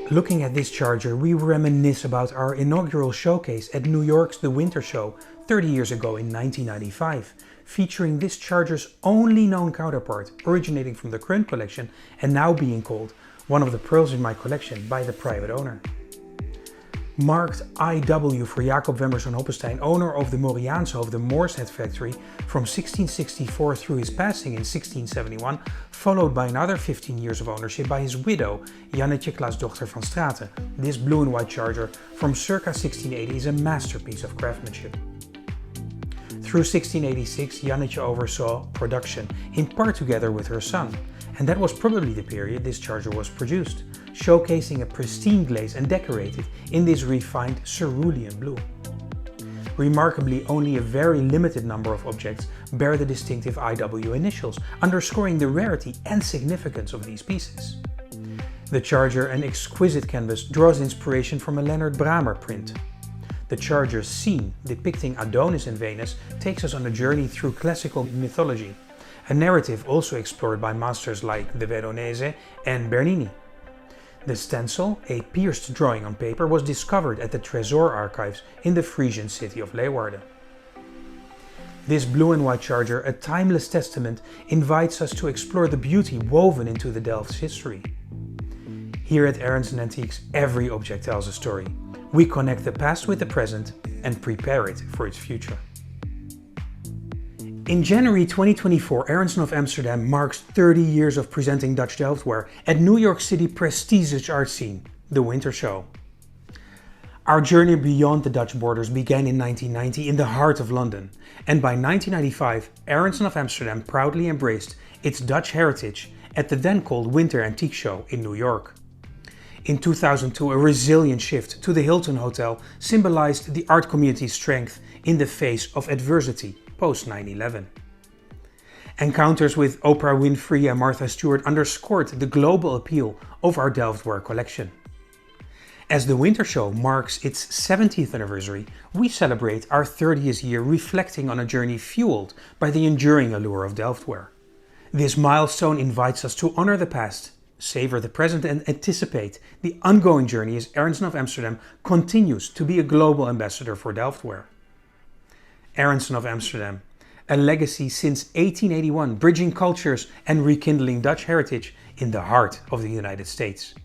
Looking at this charger, we reminisce about our inaugural showcase at New York's The Winter Show 30 years ago in 1995, featuring this charger's only known counterpart, originating from the Krön collection and now being called one of the pearls in my collection by the private owner. Marked IW for Jacob Wemmersz van Hoppesteyn, owner of the Moriaanshooft, the Moor's Head factory, from 1664 through his passing in 1671, followed by another 15 years of ownership by his widow, Jannetge Claesdr van Straten. This blue and white charger from circa 1680 is a masterpiece of craftsmanship. Through 1686, Jannetge oversaw production, in part together with her son, and that was probably the period this charger was produced, showcasing a pristine glaze and decorated in this refined cerulean blue. Remarkably, only a very limited number of objects bear the distinctive IW initials, underscoring the rarity and significance of these pieces. The charger, an exquisite canvas, draws inspiration from a Leonard Bramer print. The charger's scene, depicting Adonis and Venus, takes us on a journey through classical mythology, a narrative also explored by masters like the Veronese and Bernini. The stencil, a pierced drawing on paper, was discovered at the Tresor archives in the Frisian city of Leeuwarden. This blue and white charger, a timeless testament, invites us to explore the beauty woven into the Delft's history. Here at Aronson Antiques, every object tells a story. We connect the past with the present and prepare it for its future. In January 2024, Aronson of Amsterdam marks 30 years of presenting Dutch Delftware at New York City prestigious art scene, The Winter Show. Our journey beyond the Dutch borders began in 1990 in the heart of London, and by 1995, Aronson of Amsterdam proudly embraced its Dutch heritage at the then called Winter Antique Show in New York. In 2002, a resilient shift to the Hilton Hotel symbolized the art community's strength in the face of adversity post 9/11. Encounters with Oprah Winfrey and Martha Stewart underscored the global appeal of our Delftware collection. As the Winter Show marks its 70th anniversary, we celebrate our 30th year reflecting on a journey fueled by the enduring allure of Delftware. This milestone invites us to honor the past, savor the present and anticipate the ongoing journey as Aronson of Amsterdam continues to be a global ambassador for Delftware. Aronson of Amsterdam, a legacy since 1881, bridging cultures and rekindling Dutch heritage in the heart of the United States.